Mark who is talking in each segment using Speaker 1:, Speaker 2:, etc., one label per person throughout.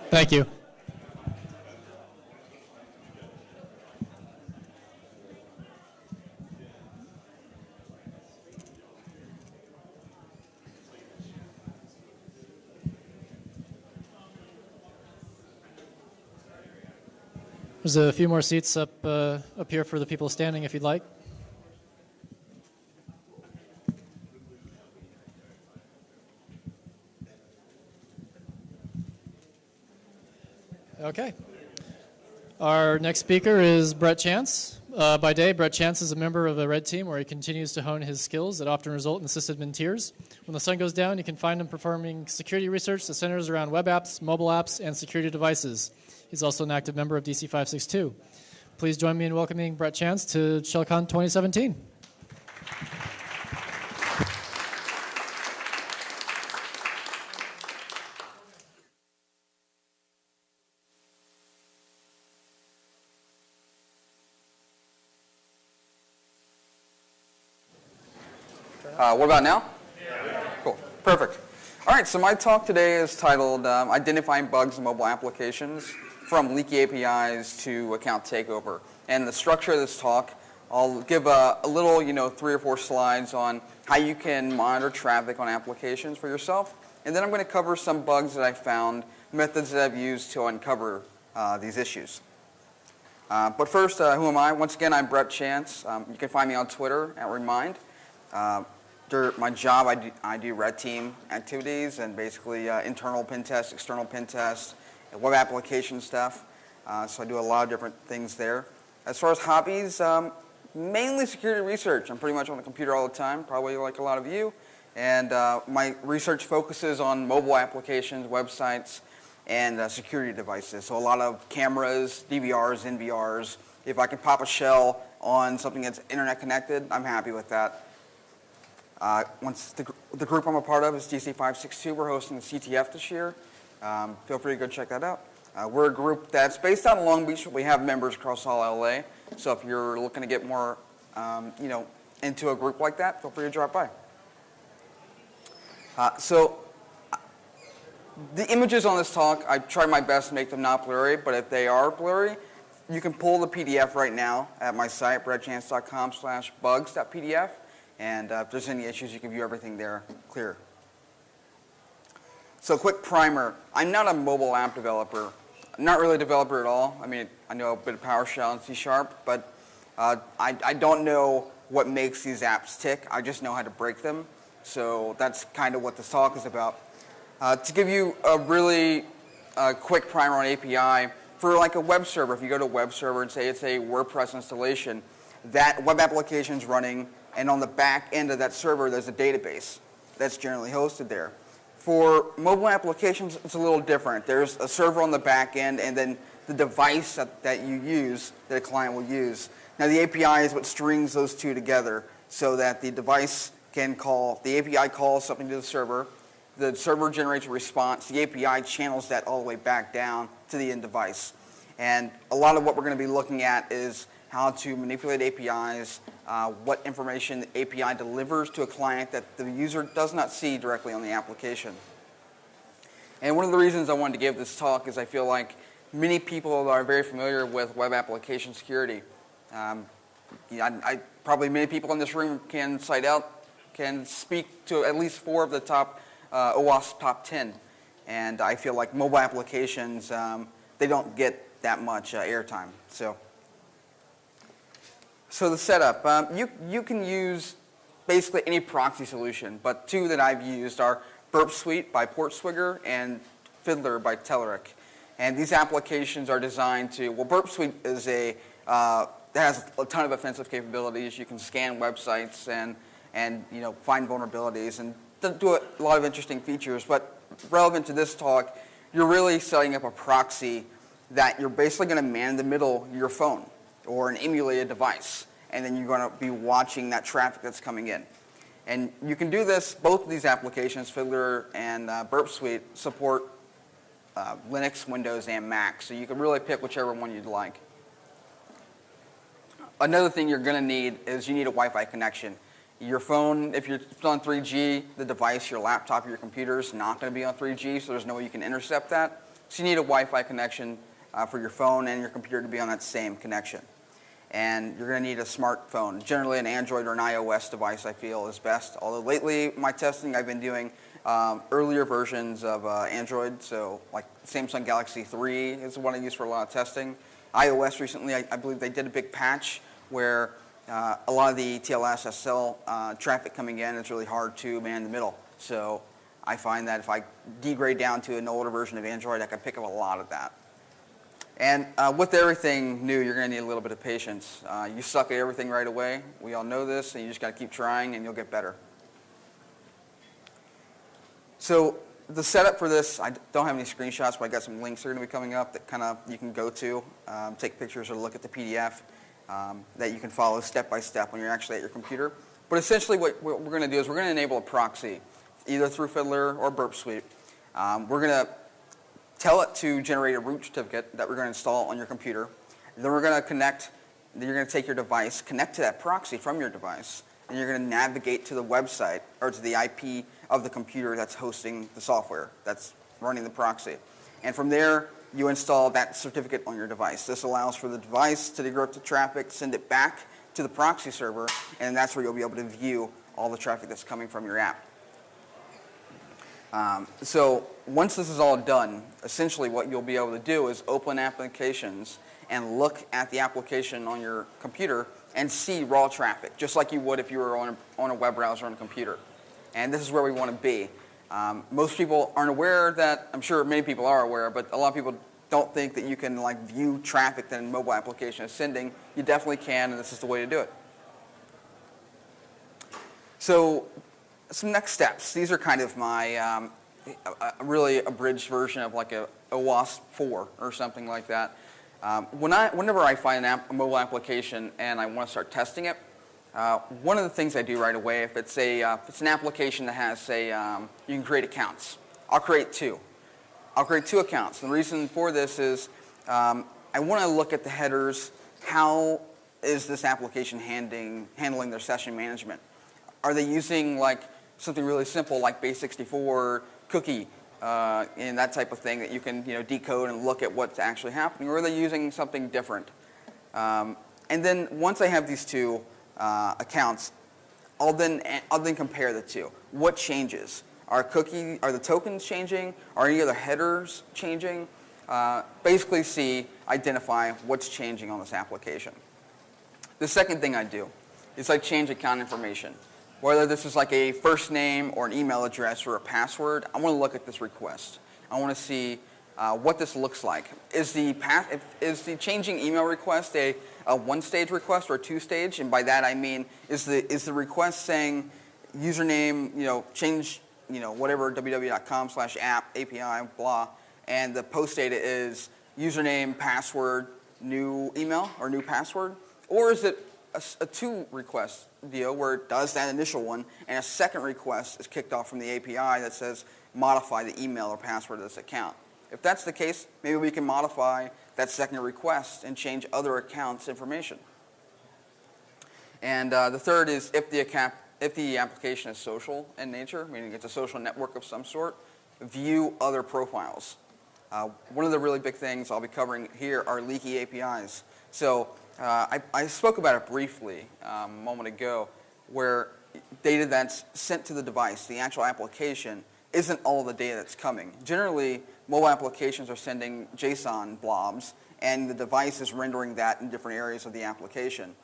Speaker 1: Thank you. There's a few more seats up here for the people standing if you'd like. Okay. Our next speaker is Brett Chance. By day, Brett Chance is a member of a red team where he continues to hone his skills that often result in sysadmin tears. When the sun goes down, you can find him performing security research that centers around web apps, mobile apps, and security devices. He's also an active member of DC 562. Please join me in welcoming Brett Chance to ShellCon 2017.
Speaker 2: What about now? Yeah. Cool. Perfect. All right, so my talk today is titled Identifying Bugs in Mobile Applications from Leaky APIs to Account Takeover. And the structure of this talk, I'll give a little, 3 or 4 slides on how you can monitor traffic on applications for yourself. And then I'm going to cover some bugs that I found, methods that I've used to uncover these issues. But first, who am I? Once again, I'm Brett Chance. You can find me on Twitter at Remind. My job, I do red team activities and basically internal pen tests, external pen tests, and web application stuff. So I do a lot of different things there. As far as hobbies, mainly security research. I'm pretty much on the computer all the time, probably like a lot of you. And my research focuses on mobile applications, websites, and security devices. So a lot of cameras, DVRs, NVRs. If I can pop a shell on something that's internet connected, I'm happy with that. Once the group I'm a part of is DC 562. We're hosting the CTF this year. Feel free to go check that out. We're a group that's based out of Long Beach, but we have members across all LA. So if you're looking to get more, into a group like that, feel free to drop by. So the images on this talk, I try my best to make them not blurry, but if they are blurry, you can pull the PDF right now at my site, brettchance.com/bugs.pdf. And if there's any issues, you can view everything there clear. So quick primer. I'm not a mobile app developer. I'm not really a developer at all. I mean, I know a bit of PowerShell and C#, but I don't know what makes these apps tick. I just know how to break them. So that's kind of what this talk is about. To give you a really quick primer on API, for like a web server, if you go to a web server and say it's a WordPress installation, that web application is running, and on the back end of that server, there's a database that's generally hosted there. For mobile applications, it's a little different. There's a server on the back end, and then the device that you use, that a client will use. Now, the API is what strings those two together so that the device can call, the API calls something to the server generates a response, the API channels that all the way back down to the end device. And a lot of what we're going to be looking at is how to manipulate APIs, what information the API delivers to a client that the user does not see directly on the application. And one of the reasons I wanted to give this talk is I feel like many people are very familiar with web application security. Probably many people in this room can speak to at least 4 of the top OWASP top 10. And I feel like mobile applications, they don't get that much airtime. So the setup, you can use basically any proxy solution, but 2 that I've used are Burp Suite by Portswigger and Fiddler by Telerik. And these applications are designed to, Burp Suite is that has a ton of offensive capabilities. You can scan websites and find vulnerabilities and do a lot of interesting features. But relevant to this talk, you're really setting up a proxy that you're basically going to man in the middle of your phone or an emulated device, and then you're going to be watching that traffic that's coming in. And you can do this, both of these applications, Fiddler and Burp Suite, support Linux, Windows, and Mac, so you can really pick whichever one you'd like. Another thing you're going to need is you need a Wi-Fi connection. Your phone, if you're on 3G, the device, your laptop, your computer is not going to be on 3G, so there's no way you can intercept that. So you need a Wi-Fi connection for your phone and your computer to be on that same connection. And you're going to need a smartphone. Generally, an Android or an iOS device, I feel, is best. Although lately, my testing, I've been doing earlier versions of Android. So like Samsung Galaxy 3 is the one I use for a lot of testing. iOS recently, I believe they did a big patch where a lot of the TLS SL traffic coming in is really hard to man in the middle. So I find that if I degrade down to an older version of Android, I can pick up a lot of that. And with everything new, you're going to need a little bit of patience. You suck at everything right away. We all know this, and you just got to keep trying, and you'll get better. So the setup for this, I don't have any screenshots, but I got some links that are going to be coming up that kind of you can go to, take pictures or look at the PDF that you can follow step by step when you're actually at your computer. But essentially what we're going to do is we're going to enable a proxy, either through Fiddler or Burp Suite. We're going to tell it to generate a root certificate that we're going to install on your computer. Then we're going to connect, then you're going to take your device, connect to that proxy from your device, and you're going to navigate to the website or to the IP of the computer that's hosting the software that's running the proxy. And from there, you install that certificate on your device. This allows for the device to decrypt the traffic, send it back to the proxy server, and that's where you'll be able to view all the traffic that's coming from your app. So once this is all done, essentially what you'll be able to do is open applications and look at the application on your computer and see raw traffic, just like you would if you were on a web browser on a computer. And this is where we want to be. Most people aren't aware that, I'm sure many people are aware, but a lot of people don't think that you can like view traffic that a mobile application is sending. You definitely can, and this is the way to do it. So some next steps. These are kind of my really abridged version of like a OWASP 4 or something like that. Whenever I find a mobile application and I want to start testing it, one of the things I do right away, if it's an application that has, say, you can create accounts. I'll create two. I'll create two accounts. And the reason for this is I want to look at the headers. How is this application handling their session management? Are they using like something really simple like base64 cookie and that type of thing that you can decode and look at what's actually happening, or are they using something different? And then once I have these two accounts, I'll then compare the two. What changes? Are the tokens changing? Are any other headers changing? Basically identify what's changing on this application. The second thing I do is I change account information. Whether this is like a first name or an email address or a password, I want to look at this request. I want to see what this looks like. Is the changing email request a one-stage request or a two-stage? And by that I mean, is the request saying username, change, whatever, www.com/app, API, blah, and the post data is username, password, new email, or new password? Or is it a two request deal where it does that initial one and a second request is kicked off from the API that says modify the email or password of this account? If that's the case, maybe we can modify that second request and change other accounts' information. And the third is if the application is social in nature, meaning it's a social network of some sort, view other profiles. One of the really big things I'll be covering here are leaky APIs. So I spoke about it briefly a moment ago, where data that's sent to the device, the actual application, isn't all the data that's coming. Generally, mobile applications are sending JSON blobs, and the device is rendering that in different areas of the application.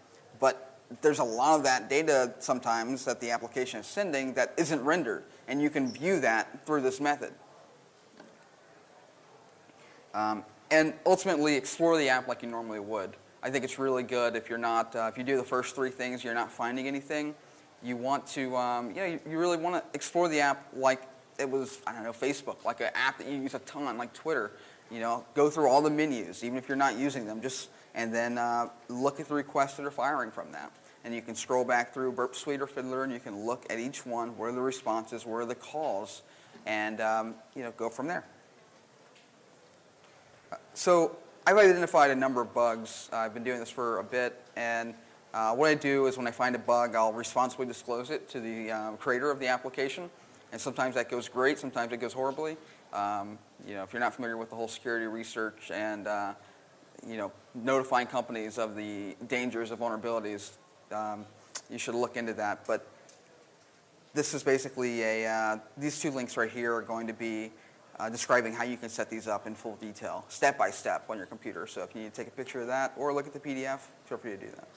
Speaker 2: But there's a lot of that data sometimes that the application is sending that isn't rendered, and you can view that through this method. And ultimately, explore the app like you normally would. I think it's really good if you're not, if you do the first three things, you're not finding anything. You want to, you really want to explore the app like it was, Facebook, like an app that you use a ton, like Twitter. Go through all the menus, even if you're not using them, and then look at the requests that are firing from that. And you can scroll back through Burp Suite or Fiddler, and you can look at each one, where are the responses, where are the calls, and go from there. So I've identified a number of bugs. I've been doing this for a bit, and what I do is when I find a bug, I'll responsibly disclose it to the creator of the application. And sometimes that goes great, sometimes it goes horribly. If you're not familiar with the whole security research and notifying companies of the dangers of vulnerabilities, you should look into that. But this is basically these two links right here are going to be describing how you can set these up in full detail, step by step on your computer. So if you need to take a picture of that or look at the PDF, feel free to do that.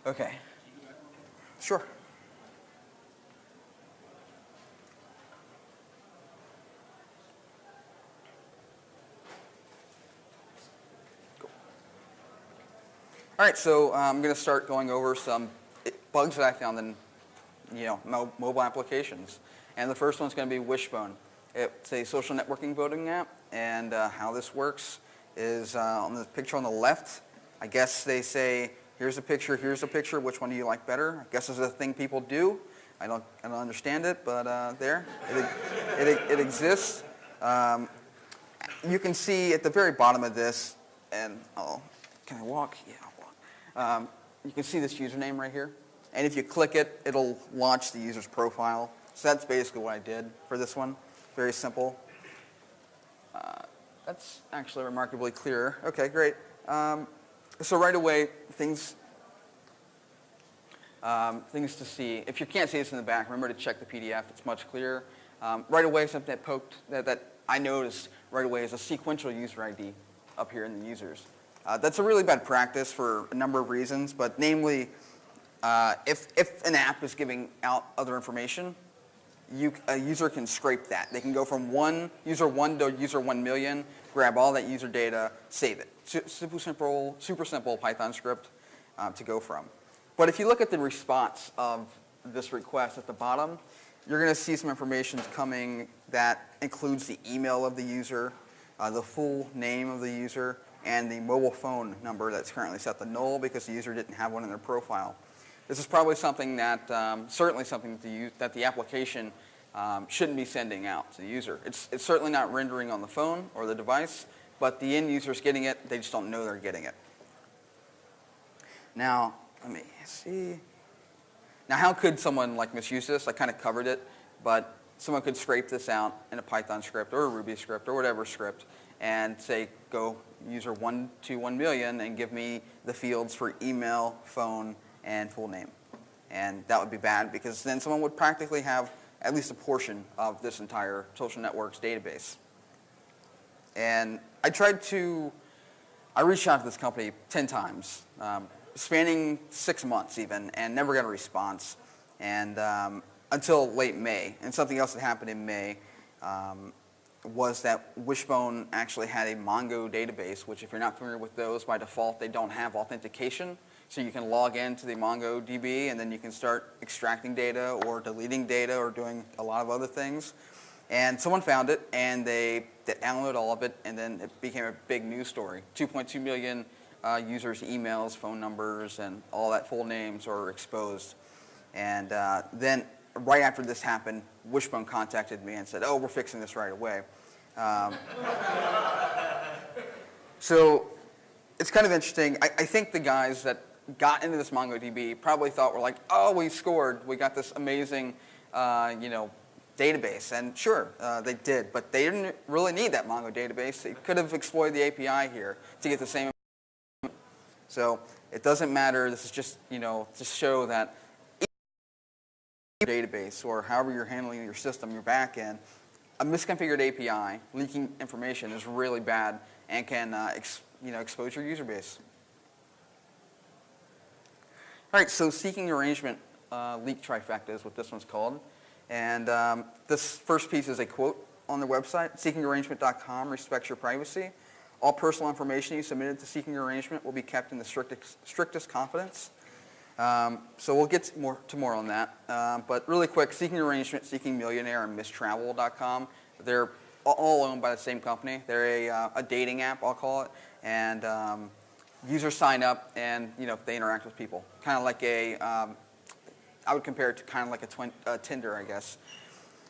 Speaker 2: Okay. Sure. Cool. All right, so I'm going to start going over some bugs that I found in mobile applications. And the first one's going to be Wishbone. It's a social networking voting app, and how this works is on the picture on the left, I guess they say, here's a picture, which one do you like better? I guess this is a thing people do. I don't understand it, but there, it exists. You can see at the very bottom of this, and can I walk? Yeah, I'll walk. You can see this username right here. And if you click it, it'll launch the user's profile. So that's basically what I did for this one. Very simple. That's actually remarkably clear. Okay, great. So right away, things to see. If you can't see this in the back, remember to check the PDF. It's much clearer. Right away, something that I noticed right away is a sequential user ID up here in the users. That's a really bad practice for a number of reasons, but namely, if an app is giving out other information, a user can scrape that. They can go from user 1 to user 1 million, grab all that user data, save it. Super simple Python script to go from. But if you look at the response of this request at the bottom, you're going to see some information coming that includes the email of the user, the full name of the user, and the mobile phone number that's currently set to null because the user didn't have one in their profile. This is probably something that, certainly something that the application shouldn't be sending out to the user. It's certainly not rendering on the phone or the device, but the end user's getting it, they just don't know they're getting it. Now, let me see. Now, how could someone misuse this? I kind of covered it, but someone could scrape this out in a Python script or a Ruby script or whatever script and say, go user 1 to 1 million and give me the fields for email, phone, and full name. And that would be bad because then someone would practically have at least a portion of this entire social networks database. And I reached out to this company 10 times, spanning 6 months even, and never got a response, and until late May. And something else that happened in May was that Wishbone actually had a Mongo database, which if you're not familiar with those, by default they don't have authentication. So you can log into the MongoDB, and then you can start extracting data or deleting data or doing a lot of other things. And someone found it, and they downloaded all of it, and then it became a big news story. 2.2 million users' emails, phone numbers, and all that full names are exposed. And then right after this happened, Wishbone contacted me and said, oh, we're fixing this right away. So it's kind of interesting. I think the guys that got into this MongoDB probably thought we're like, oh, we scored. We got this amazing, database. And sure, they did. But they didn't really need that Mongo database. They could have exploited the API here to get the same. So it doesn't matter. This is just, to show that database or however you're handling your system, your backend, a misconfigured API leaking information is really bad and can expose your user base. All right, so seeking arrangement leak trifecta is what this one's called. And this first piece is a quote on their website. Seekingarrangement.com respects your privacy. All personal information you submitted to Seeking Arrangement will be kept in the strictest confidence. So we'll get to more on that. But really quick, Seeking Arrangement, Seeking Millionaire, and MissTravel.com, they're all owned by the same company. They're a dating app, I'll call it. And users sign up and they interact with people. Kind of like I would compare it to kind of like a Tinder, I guess.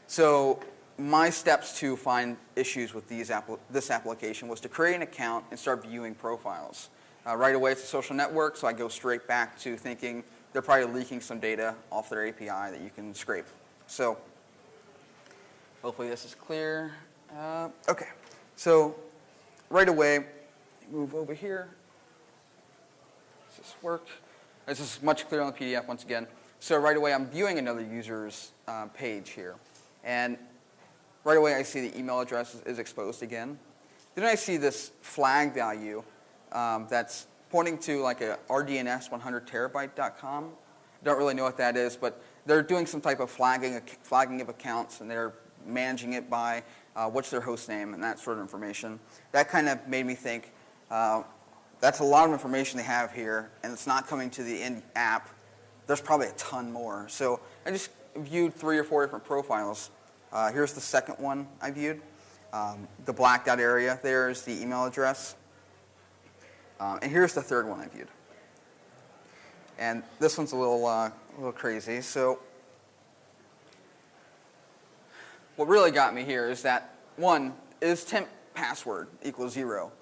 Speaker 2: So my steps to find issues with this application was to create an account and start viewing profiles. Right away, it's a social network, so I go straight back to thinking, they're probably leaking some data off their API that you can scrape. So hopefully this is clear. Okay, so right away, move over here. Does this work? This is much clearer on the PDF once again. So right away, I'm viewing another user's page here. And right away, I see the email address is exposed again. Then I see this flag value that's pointing to like a rdns100terabyte.com. Don't really know what that is, but they're doing some type of flagging of accounts, and they're managing it by what's their host name and that sort of information. That kind of made me think, that's a lot of information they have here, and it's not coming to the end app. There's probably a ton more. So I just viewed 3 or 4 different profiles. Here's the second one I viewed. The blacked out area there is the email address. And here's the third one I viewed. And this one's a little crazy. So what really got me here is that, one, is temp password equals 0.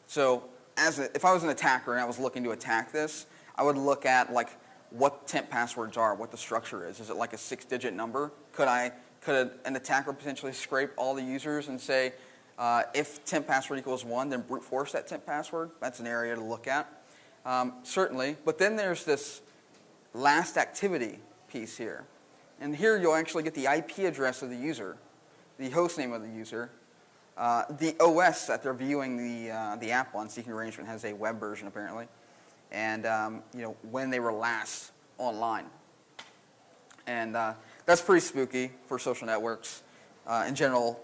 Speaker 2: So if I was an attacker and I was looking to attack this, I would look at like what temp passwords are, what the structure is. Is it like a 6-digit number? Could an attacker potentially scrape all the users and say, if temp password equals 1, then brute force that temp password? That's an area to look at. Certainly. But then there's this last activity piece here. And here you'll actually get the IP address of the user, the host name of the user, the OS that they're viewing the app on. Seeking Arrangement has a web version apparently, and when they were last online. And that's pretty spooky for social networks in general,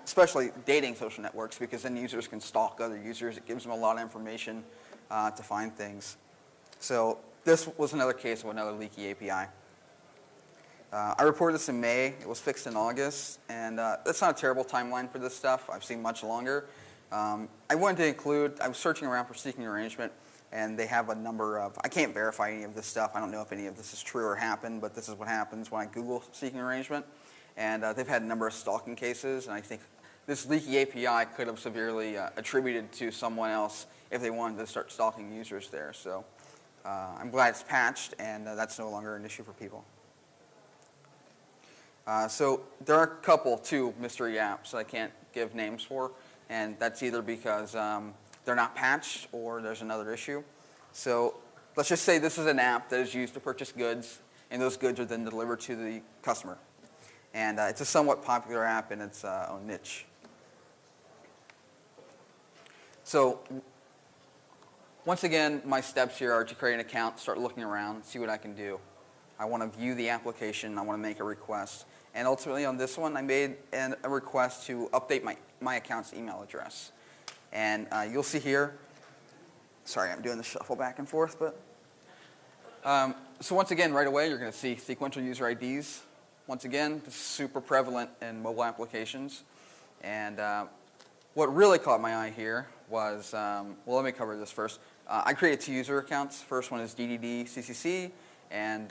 Speaker 2: especially dating social networks, because then users can stalk other users. It gives them a lot of information to find things. So this was another case of another leaky API. I reported this in May. It was fixed in August, and that's not a terrible timeline for this stuff. I've seen much longer. I wanted to include, I was searching around for Seeking Arrangement, and they have a number of, I can't verify any of this stuff. I don't know if any of this is true or happened, but this is what happens when I Google Seeking Arrangement. And they've had a number of stalking cases, and I think this leaky API could have severely attributed to someone else if they wanted to start stalking users there. So I'm glad it's patched, and that's no longer an issue for people. So there are a couple, 2 mystery apps that I can't give names for, and that's either because they're not patched or there's another issue. So let's just say this is an app that is used to purchase goods, and those goods are then delivered to the customer. And it's a somewhat popular app in its own niche. So once again, my steps here are to create an account, start looking around, see what I can do. I want to view the application. I want to make a request. And ultimately on this one, I made a request to update my account's email address. And you'll see here, sorry, I'm doing the shuffle back and forth, but. So once again, right away, you're going to see sequential user IDs. Once again, this is super prevalent in mobile applications. And what really caught my eye here was, well, let me cover this first. I created 2 user accounts. First one is DDD-CCC. And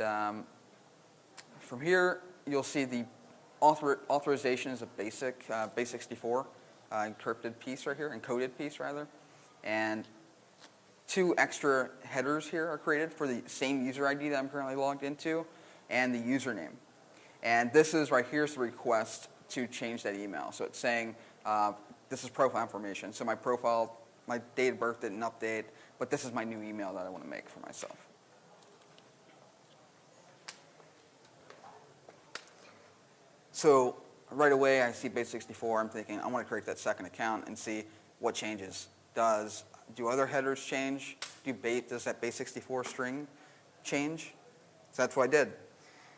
Speaker 2: from here, you'll see the authorization is a basic base64 encrypted piece right here, encoded piece rather. And 2 extra headers here are created for the same user ID that I'm currently logged into and the username. And this is right here's the request to change that email. So it's saying this is profile information. So my profile, my date of birth didn't update, but this is my new email that I want to make for myself. So right away, I see base64. I'm thinking, I want to create that second account and see what changes. Do other headers change? Does that base64 string change? So that's what I did.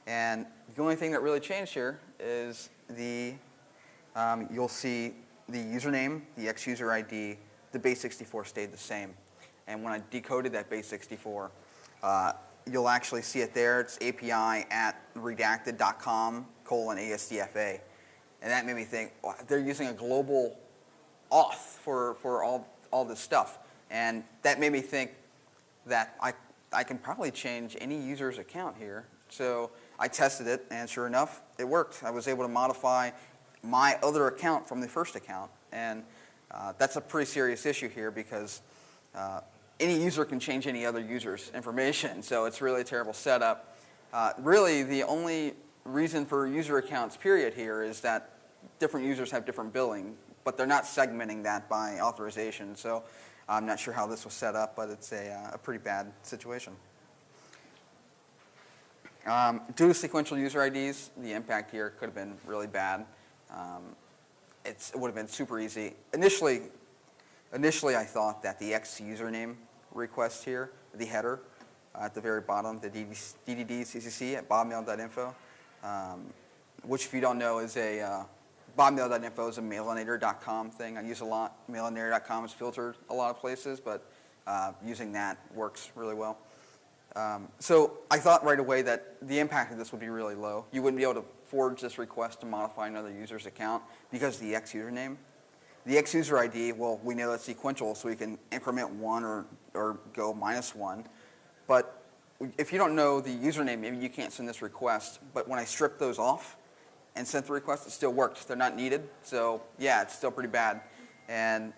Speaker 2: And the only thing that really changed here is you'll see the username, the ex-user ID, the base64 stayed the same. And when I decoded that base64, you'll actually see it there. It's API@redacted.com:ASDFA. And that made me think, well, they're using a global auth for all this stuff. And that made me think that I can probably change any user's account here. So I tested it, and sure enough, it worked. I was able to modify my other account from the first account. And that's a pretty serious issue here because any user can change any other user's information, so it's really a terrible setup. Really, the only reason for user accounts period here is that different users have different billing, but they're not segmenting that by authorization, so I'm not sure how this was set up, but it's a pretty bad situation. Due to sequential user IDs, the impact here could have been really bad. It would have been super easy. Initially, I thought that the X username request here, the header at the very bottom, the dddccc at bobmail.info, which if you don't know is bobmail.info is a mailinator.com thing I use a lot. Mailinator.com is filtered a lot of places, but using that works really well. So I thought right away that the impact of this would be really low. You wouldn't be able to forge this request to modify another user's account because of the X username. The X user ID, well, we know that's sequential, so we can increment 1 or go -1. But if you don't know the username, maybe you can't send this request. But when I stripped those off and sent the request, it still worked. They're not needed. So yeah, it's still pretty bad. And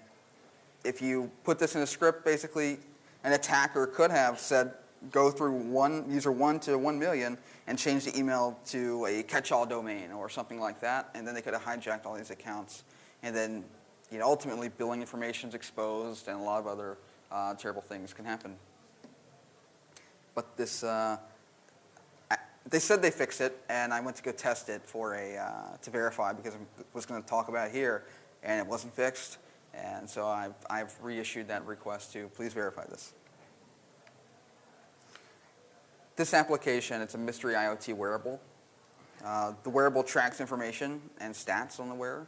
Speaker 2: if you put this in a script, basically an attacker could have said, go through user 1 to 1 million and change the email to a catch-all domain or something like that, and then they could have hijacked all these accounts. And then ultimately billing information is exposed and a lot of other terrible things can happen. But this, they said they fixed it, and I went to go test it to verify because I was going to talk about it here, and it wasn't fixed. And so I've reissued that request to please verify this. This application, it's a mystery IoT wearable. The wearable tracks information and stats on the wearer.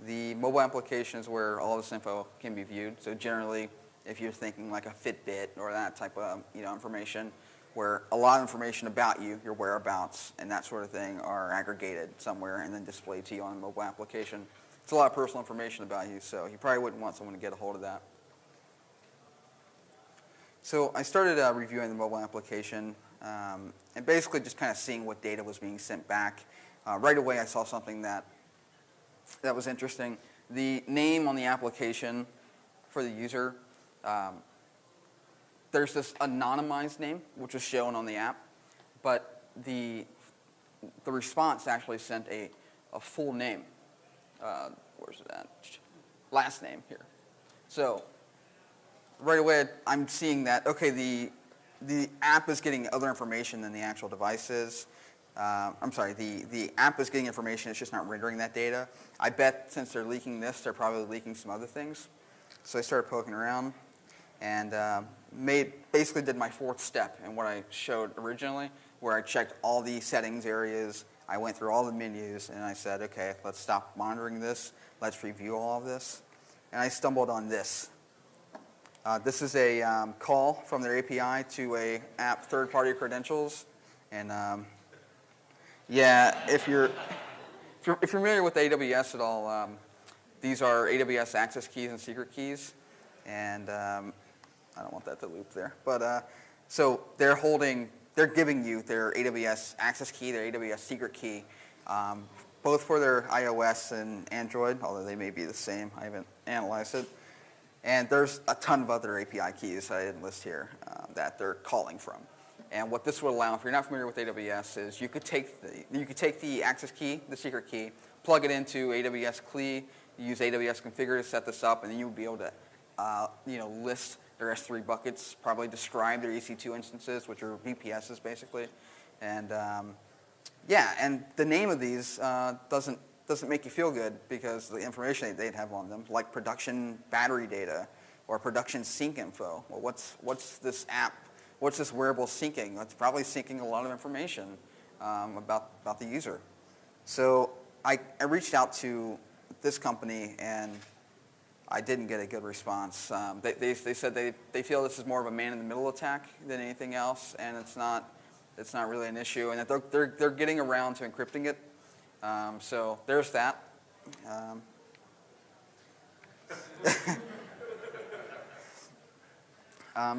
Speaker 2: The mobile application is where all this info can be viewed. So generally, if you're thinking like a Fitbit or that type of information, where a lot of information about you, your whereabouts, and that sort of thing are aggregated somewhere and then displayed to you on a mobile application. It's a lot of personal information about you, so you probably wouldn't want someone to get a hold of that. So I started reviewing the mobile application and basically just kind of seeing what data was being sent back. Right away, I saw something that was interesting. The name on the application for the user, there's this anonymized name, which was shown on the app, but the response actually sent a full name. Where's it at? Last name here. So right away, I'm seeing that, okay, the app is getting other information than the actual device is. I'm sorry, the app is getting information, it's just not rendering that data. I bet since they're leaking this, they're probably leaking some other things. So I started poking around and basically did my fourth step in what I showed originally, where I checked all the settings areas, I went through all the menus, and I said, okay, let's stop monitoring this, let's review all of this. And I stumbled on this. This is a call from their API to a app third-party credentials, and yeah, if you're familiar with AWS at all, these are AWS access keys and secret keys, and I don't want that to loop there. But so they're giving you their AWS access key, their AWS secret key, both for their iOS and Android, although they may be the same. I haven't analyzed it. And there's a ton of other API keys that I didn't list here that they're calling from. And what this would allow, if you're not familiar with AWS, is you could take the access key, the secret key, plug it into AWS CLI, use AWS Configure to set this up, and then you would be able to list their S3 buckets, probably describe their EC2 instances, which are VPSs basically. And yeah, and the name of these doesn't make you feel good because the information they'd have on them, like production battery data or production sync info. Well, what's this app? What's this wearable syncing? It's probably syncing a lot of information about the user. So I reached out to this company and I didn't get a good response. They said they feel this is more of a man-in-the-middle attack than anything else, and it's not really an issue, and that they're getting around to encrypting it. So there's that.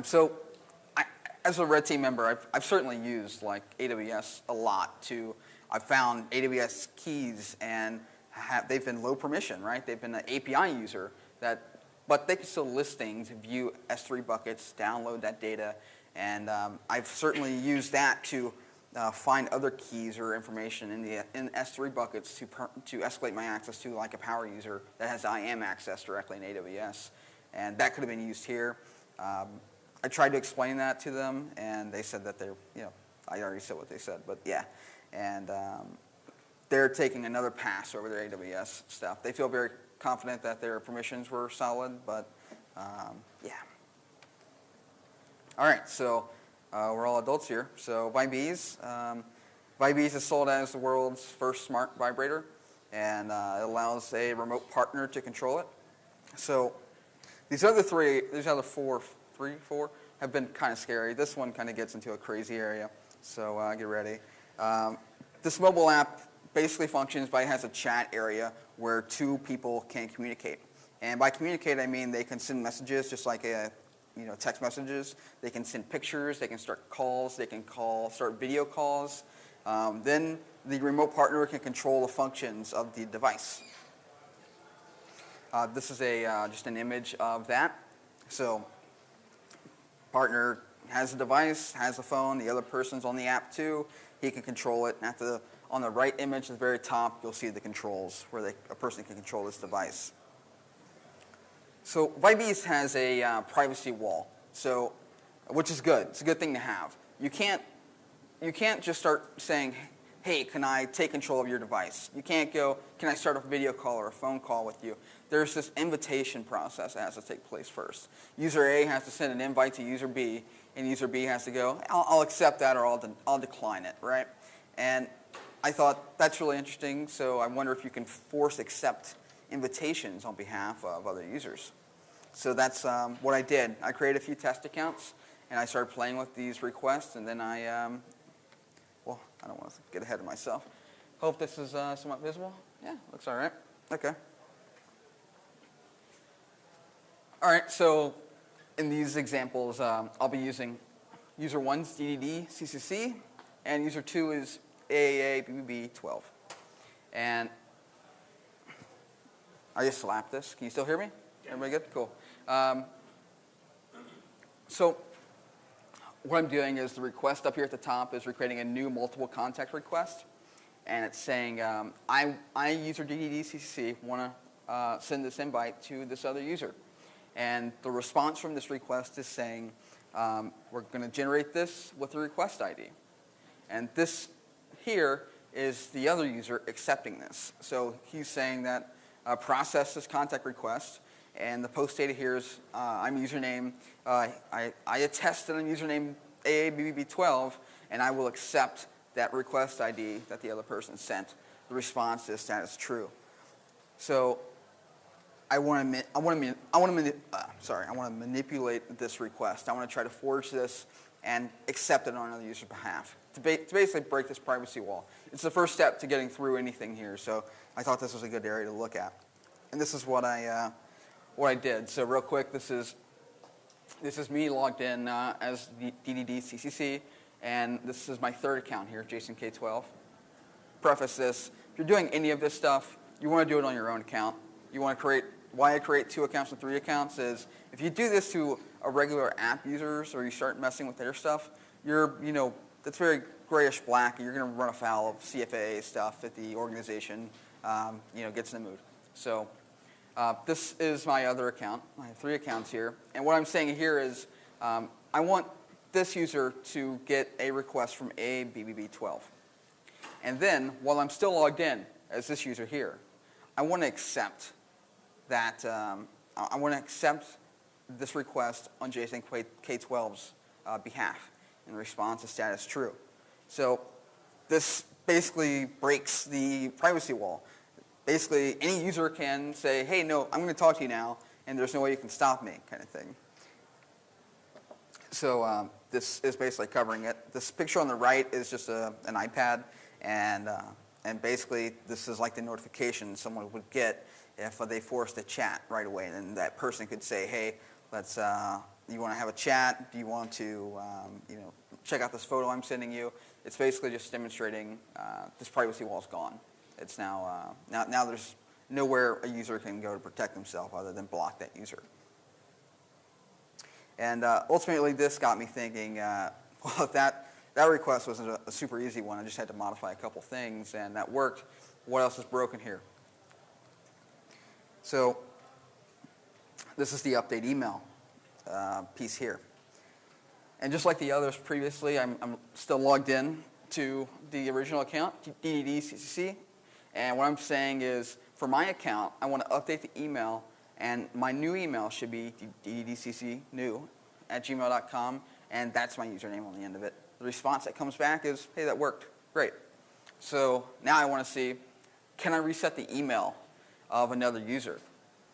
Speaker 2: So as a Red Team member, I've certainly used like AWS a lot. I've found AWS keys and they've been low permission, right? They've been an API user that but they can still list things, view S3 buckets, download that data, and I've certainly used that to find other keys or information in S3 buckets to escalate my access to like a power user that has IAM access directly in AWS, and that could have been used here. I tried to explain that to them, and they said that I already said what they said, but yeah, and they're taking another pass over their AWS stuff. They feel very confident that their permissions were solid, but yeah. All right, so we're all adults here. So Bybees. Bybees is sold as the world's first smart vibrator, and it allows a remote partner to control it. So these other four, have been kind of scary. This one kind of gets into a crazy area, so get ready. This mobile app basically functions by has a chat area where two people can communicate. And by communicate, I mean they can send messages just like text messages. They can send pictures. They can start calls. They can start video calls. Then the remote partner can control the functions of the device. This is just an image of that. So partner has a device, has a phone. The other person's on the app too. He can control it. And on the right image at the very top, you'll see the controls where a person can control this device. So Bybees has a privacy wall, which is good. It's a good thing to have. You can't just start saying, hey, can I take control of your device? You can't go, can I start a video call or a phone call with you? There's this invitation process that has to take place first. User A has to send an invite to user B, and user B has to go, I'll accept that or I'll decline it, right? And I thought that's really interesting, so I wonder if you can force accept invitations on behalf of other users. So that's what I did. I created a few test accounts, and I started playing with these requests, and then I don't want to get ahead of myself. Hope this is somewhat visible. Yeah, looks all right. Okay. All right, so in these examples, I'll be using user 1's DDD CCC, and user 2 is AAA BBB12. And I just slapped this. Can you still hear me? Yeah. Everybody good? Cool. So what I'm doing is the request up here at the top is we're creating a new multiple contact request. And it's saying, I user DDD CCC, want to send this invite to this other user. And the response from this request is saying, we're going to generate this with the request ID. And this here is the other user accepting this. So he's saying that process this contact request, and the post data here is I'm username. I attest that I'm username AABBB12, and I will accept that request ID that the other person sent. The response is status true. So I want to manipulate this request. I want to try to forge this and accept it on another user's behalf to basically break this privacy wall. It's the first step to getting through anything here. So I thought this was a good area to look at, and this is what I did. So real quick, this is me logged in as the DDD CCC, and this is my third account here, Jason K12. Preface this: if you're doing any of this stuff, you want to do it on your own account. You want to create. Why I create 2 accounts and 3 accounts is if you do this to a regular app users or you start messing with their stuff, that's very grayish black, and you're going to run afoul of CFAA stuff that the organization gets in the mood. So this is my other account. I have 3 accounts here, and what I'm saying here is I want this user to get a request from ABBB12, and then while I'm still logged in as this user here, I want to accept that I want to accept this request on Jason K12's behalf in response to status true. So this basically breaks the privacy wall. Basically, any user can say, hey, no, I'm going to talk to you now, and there's no way you can stop me, kind of thing. So this is basically covering it. This picture on the right is just an iPad, and basically this is like the notification someone would get if they forced a chat right away. And that person could say, hey, you want to have a chat? Do you want to check out this photo I'm sending you? It's basically just demonstrating this privacy wall's gone. It's now there's nowhere a user can go to protect themselves other than block that user. And ultimately, this got me thinking, well, if that request was a super easy one, I just had to modify a couple things, and that worked. What else is broken here? So this is the update email piece here. And just like the others previously, I'm still logged in to the original account, DDDCCC. And what I'm saying is, for my account, I want to update the email, and my new email should be ddccnew@gmail.com, and that's my username on the end of it. The response that comes back is, hey, that worked. Great. So now I want to see, can I reset the email of another user?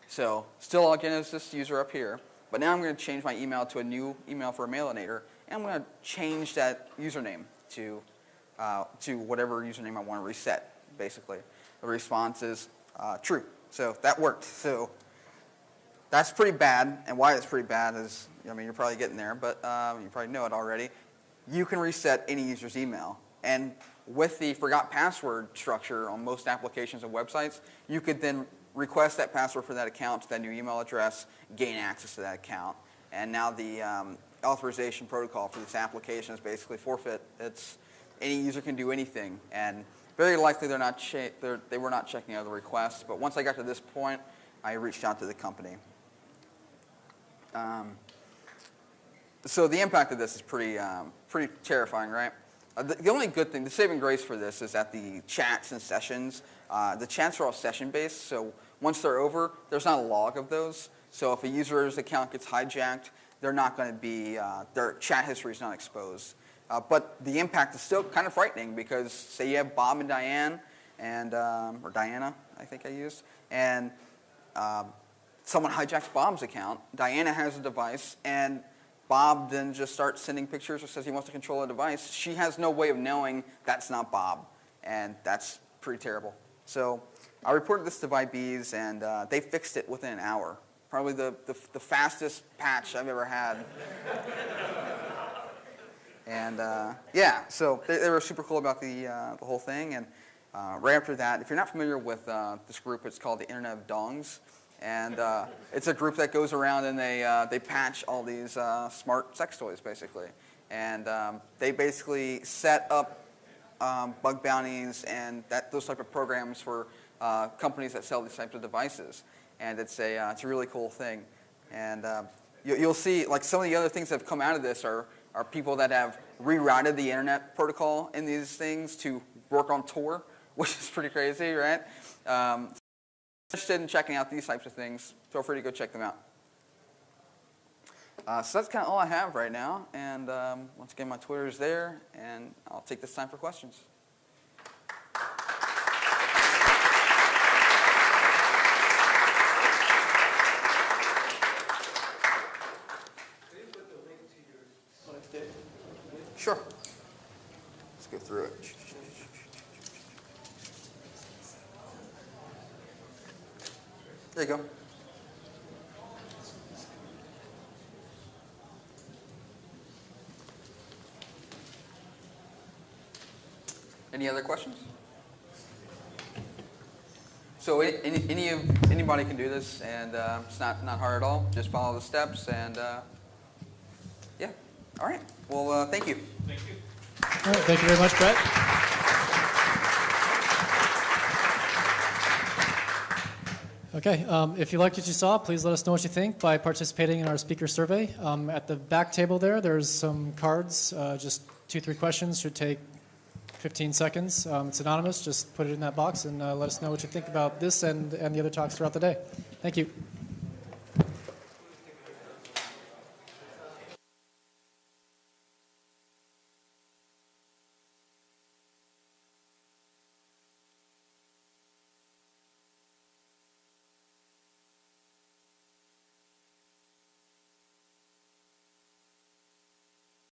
Speaker 2: So still logged in as this user up here, but now I'm going to change my email to a new email for a mailinator, and I'm going to change that username to whatever username I want to reset, basically. The response is true. So that worked. So that's pretty bad, and why it's pretty bad is, I mean, you're probably getting there, but you probably know it already. You can reset any user's email, and with the forgot password structure on most applications and websites, you could then request that password for that account to that new email address, gain access to that account, and now the authorization protocol for this application is basically forfeit. It's any user can do anything, and very likely they were not checking out the requests, but once I got to this point, I reached out to the company. So the impact of this is pretty terrifying, right? The only good thing, the saving grace for this is that the chats and sessions, the chats are all session-based, so once they're over, there's not a log of those. So if a user's account gets hijacked, they're not going to be, their chat history is not exposed. But the impact is still kind of frightening because, say you have Bob and Diane, and or Diana, I think I used, and someone hijacks Bob's account. Diana has a device, and Bob then just starts sending pictures or says he wants to control a device. She has no way of knowing that's not Bob, and that's pretty terrible. So I reported this to Bybees, and they fixed it within an hour. Probably the fastest patch I've ever had. And yeah, so they were super cool about the whole thing. And right after that, if you're not familiar with this group, it's called the Internet of Dongs. And it's a group that goes around and they patch all these smart sex toys, basically. And they basically set up bug bounties and those type of programs for companies that sell these types of devices. And it's a really cool thing. And you'll see, like, some of the other things that have come out of this are people that have rerouted the internet protocol in these things to work on Tor, which is pretty crazy, right? If you're interested in checking out these types of things, feel free to go check them out. So that's kind of all I have right now. And once again, my Twitter is there, and I'll take this time for questions. Sure. Let's go through it. There you go. Any other questions? So anybody can do this, and it's not hard at all. Just follow the steps, and yeah. All right. Well, thank you.
Speaker 1: Thank you. All right, thank you very much, Brett. Okay, if you liked what you saw, please let us know what you think by participating in our speaker survey. At the back table there's some cards, just 2-3 questions, should take 15 seconds. It's anonymous, just put it in that box and let us know what you think about this and the other talks throughout the day. Thank you.